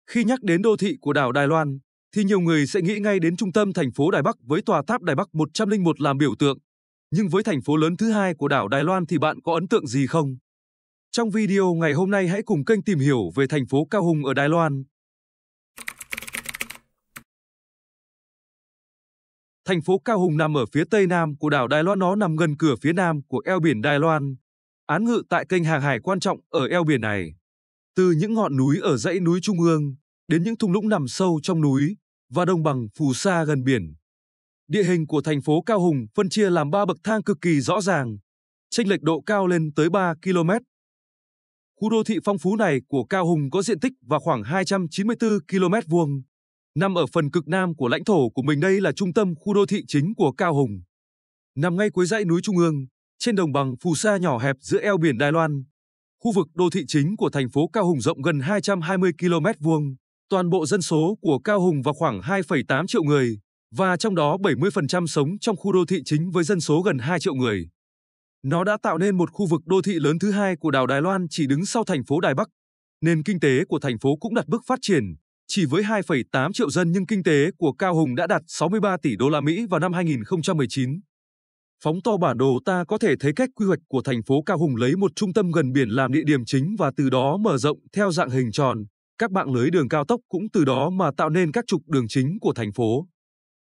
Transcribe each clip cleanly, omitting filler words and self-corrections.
Khi nhắc đến đô thị của đảo Đài Loan, thì nhiều người sẽ nghĩ ngay đến trung tâm thành phố Đài Bắc với tòa tháp Đài Bắc 101 làm biểu tượng. Nhưng với thành phố lớn thứ hai của đảo Đài Loan thì bạn có ấn tượng gì không? Trong video ngày hôm nay hãy cùng kênh tìm hiểu về thành phố Cao Hùng ở Đài Loan. Thành phố Cao Hùng nằm ở phía tây nam của đảo Đài Loan, nó nằm gần cửa phía nam của eo biển Đài Loan, án ngự tại kênh hàng hải quan trọng ở eo biển này. Từ những ngọn núi ở dãy núi Trung ương đến những thung lũng nằm sâu trong núi và đồng bằng phù sa gần biển. Địa hình của thành phố Cao Hùng phân chia làm 3 bậc thang cực kỳ rõ ràng, chênh lệch độ cao lên tới 3 km. Khu đô thị phong phú này của Cao Hùng có diện tích và khoảng 294 km², nằm ở phần cực nam của lãnh thổ của mình. Đây là trung tâm khu đô thị chính của Cao Hùng. Nằm ngay cuối dãy núi Trung ương, trên đồng bằng phù sa nhỏ hẹp giữa eo biển Đài Loan. Khu vực đô thị chính của thành phố Cao Hùng rộng gần 220 km². Toàn bộ dân số của Cao Hùng vào khoảng 2,8 triệu người, và trong đó 70% sống trong khu đô thị chính với dân số gần 2 triệu người. Nó đã tạo nên một khu vực đô thị lớn thứ hai của đảo Đài Loan, chỉ đứng sau thành phố Đài Bắc. Nền kinh tế của thành phố cũng đạt bước phát triển, chỉ với 2,8 triệu dân nhưng kinh tế của Cao Hùng đã đạt 63 tỷ đô la Mỹ vào năm 2019. Phóng to bản đồ ta có thể thấy cách quy hoạch của thành phố Cao Hùng lấy một trung tâm gần biển làm địa điểm chính và từ đó mở rộng theo dạng hình tròn. Các mạng lưới đường cao tốc cũng từ đó mà tạo nên các trục đường chính của thành phố.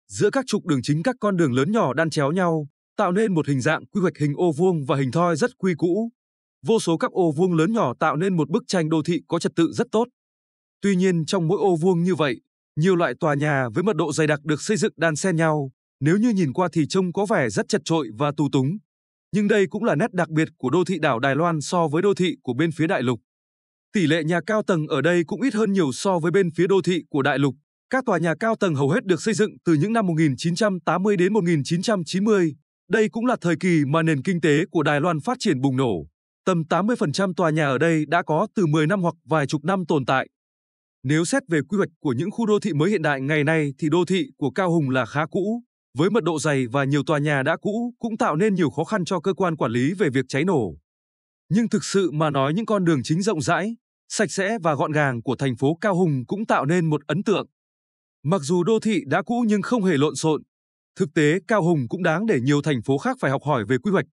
Giữa các trục đường chính, các con đường lớn nhỏ đan chéo nhau, tạo nên một hình dạng quy hoạch hình ô vuông và hình thoi rất quy cũ. Vô số các ô vuông lớn nhỏ tạo nên một bức tranh đô thị có trật tự rất tốt. Tuy nhiên trong mỗi ô vuông như vậy, nhiều loại tòa nhà với mật độ dày đặc được xây dựng đan xen nhau. Nếu như nhìn qua thì trông có vẻ rất chật chội và tù túng. Nhưng đây cũng là nét đặc biệt của đô thị đảo Đài Loan so với đô thị của bên phía đại lục. Tỷ lệ nhà cao tầng ở đây cũng ít hơn nhiều so với bên phía đô thị của đại lục. Các tòa nhà cao tầng hầu hết được xây dựng từ những năm 1980 đến 1990. Đây cũng là thời kỳ mà nền kinh tế của Đài Loan phát triển bùng nổ. Tầm 80% tòa nhà ở đây đã có từ 10 năm hoặc vài chục năm tồn tại. Nếu xét về quy hoạch của những khu đô thị mới hiện đại ngày nay thì đô thị của Cao Hùng là khá cũ, với mật độ dày và nhiều tòa nhà đã cũ cũng tạo nên nhiều khó khăn cho cơ quan quản lý về việc cháy nổ. Nhưng thực sự mà nói, những con đường chính rộng rãi, sạch sẽ và gọn gàng của thành phố Cao Hùng cũng tạo nên một ấn tượng. Mặc dù đô thị đã cũ nhưng không hề lộn xộn, thực tế Cao Hùng cũng đáng để nhiều thành phố khác phải học hỏi về quy hoạch.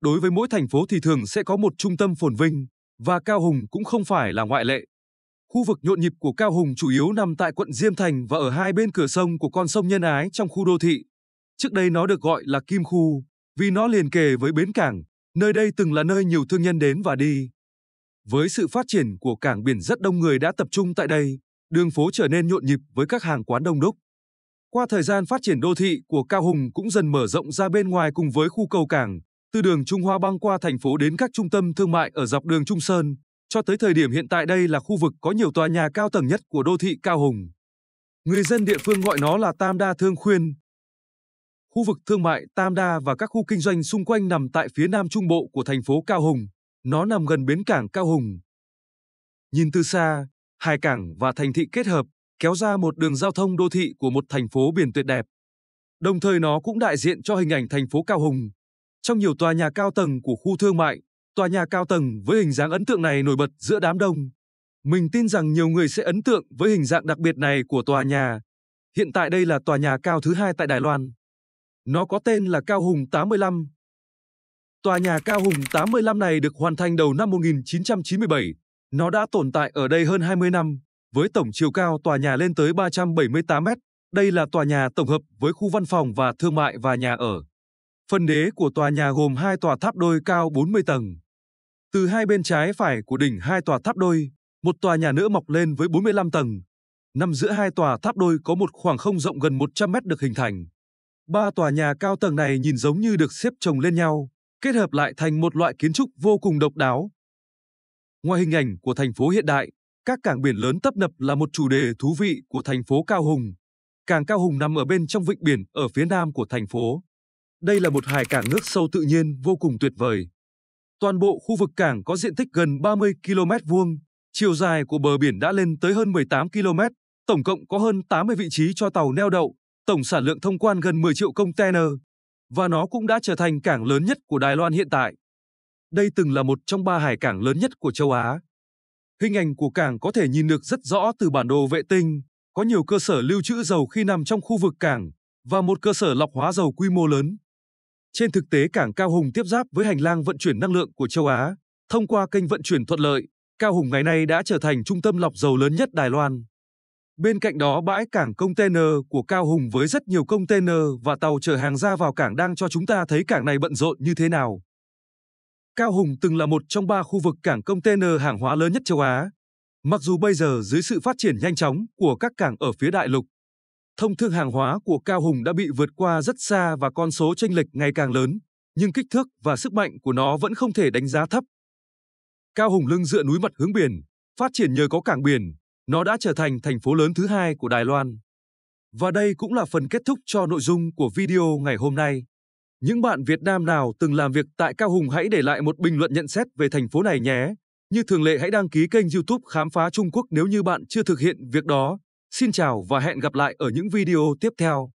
Đối với mỗi thành phố thì thường sẽ có một trung tâm phồn vinh, và Cao Hùng cũng không phải là ngoại lệ. Khu vực nhộn nhịp của Cao Hùng chủ yếu nằm tại quận Diêm Thành và ở hai bên cửa sông của con sông Nhân Ái trong khu đô thị. Trước đây nó được gọi là Kim Khu, vì nó liền kề với bến cảng, nơi đây từng là nơi nhiều thương nhân đến và đi. Với sự phát triển của cảng biển, rất đông người đã tập trung tại đây, đường phố trở nên nhộn nhịp với các hàng quán đông đúc. Qua thời gian phát triển, đô thị của Cao Hùng cũng dần mở rộng ra bên ngoài cùng với khu cầu cảng, từ đường Trung Hoa băng qua thành phố đến các trung tâm thương mại ở dọc đường Trung Sơn. Cho tới thời điểm hiện tại, đây là khu vực có nhiều tòa nhà cao tầng nhất của đô thị Cao Hùng. Người dân địa phương gọi nó là Tam Đa Thương Khuyên. Khu vực thương mại Tam Đa và các khu kinh doanh xung quanh nằm tại phía nam trung bộ của thành phố Cao Hùng. Nó nằm gần bến cảng Cao Hùng. Nhìn từ xa, hải cảng và thành thị kết hợp, kéo ra một đường giao thông đô thị của một thành phố biển tuyệt đẹp. Đồng thời nó cũng đại diện cho hình ảnh thành phố Cao Hùng. Trong nhiều tòa nhà cao tầng của khu thương mại, tòa nhà cao tầng với hình dáng ấn tượng này nổi bật giữa đám đông. Mình tin rằng nhiều người sẽ ấn tượng với hình dạng đặc biệt này của tòa nhà. Hiện tại đây là tòa nhà cao thứ hai tại Đài Loan. Nó có tên là Cao Hùng 85. Tòa nhà Cao Hùng 85 này được hoàn thành đầu năm 1997. Nó đã tồn tại ở đây hơn 20 năm, với tổng chiều cao tòa nhà lên tới 378 mét. Đây là tòa nhà tổng hợp với khu văn phòng và thương mại và nhà ở. Phần đế của tòa nhà gồm hai tòa tháp đôi cao 40 tầng. Từ hai bên trái phải của đỉnh hai tòa tháp đôi, một tòa nhà nữa mọc lên với 45 tầng. Nằm giữa hai tòa tháp đôi có một khoảng không rộng gần 100 mét được hình thành. Ba tòa nhà cao tầng này nhìn giống như được xếp chồng lên nhau, kết hợp lại thành một loại kiến trúc vô cùng độc đáo. Ngoài hình ảnh của thành phố hiện đại, các cảng biển lớn tấp nập là một chủ đề thú vị của thành phố Cao Hùng. Cảng Cao Hùng nằm ở bên trong vịnh biển ở phía nam của thành phố. Đây là một hải cảng nước sâu tự nhiên vô cùng tuyệt vời. Toàn bộ khu vực cảng có diện tích gần 30 km², chiều dài của bờ biển đã lên tới hơn 18 km, tổng cộng có hơn 80 vị trí cho tàu neo đậu, tổng sản lượng thông quan gần 10 triệu container. Và nó cũng đã trở thành cảng lớn nhất của Đài Loan hiện tại. Đây từng là một trong 3 hải cảng lớn nhất của châu Á. Hình ảnh của cảng có thể nhìn được rất rõ từ bản đồ vệ tinh, có nhiều cơ sở lưu trữ dầu khi nằm trong khu vực cảng và một cơ sở lọc hóa dầu quy mô lớn. Trên thực tế, cảng Cao Hùng tiếp giáp với hành lang vận chuyển năng lượng của châu Á. Thông qua kênh vận chuyển thuận lợi, Cao Hùng ngày nay đã trở thành trung tâm lọc dầu lớn nhất Đài Loan. Bên cạnh đó, bãi cảng container của Cao Hùng với rất nhiều container và tàu chở hàng ra vào cảng đang cho chúng ta thấy cảng này bận rộn như thế nào. Cao Hùng từng là một trong 3 khu vực cảng container hàng hóa lớn nhất châu Á. Mặc dù bây giờ dưới sự phát triển nhanh chóng của các cảng ở phía đại lục, thông thương hàng hóa của Cao Hùng đã bị vượt qua rất xa và con số chênh lệch ngày càng lớn, nhưng kích thước và sức mạnh của nó vẫn không thể đánh giá thấp. Cao Hùng lưng dựa núi mặt hướng biển, phát triển nhờ có cảng biển, nó đã trở thành thành phố lớn thứ 2 của Đài Loan. Và đây cũng là phần kết thúc cho nội dung của video ngày hôm nay. Những bạn Việt Nam nào từng làm việc tại Cao Hùng hãy để lại một bình luận nhận xét về thành phố này nhé. Như thường lệ, hãy đăng ký kênh YouTube Khám phá Trung Quốc nếu như bạn chưa thực hiện việc đó. Xin chào và hẹn gặp lại ở những video tiếp theo.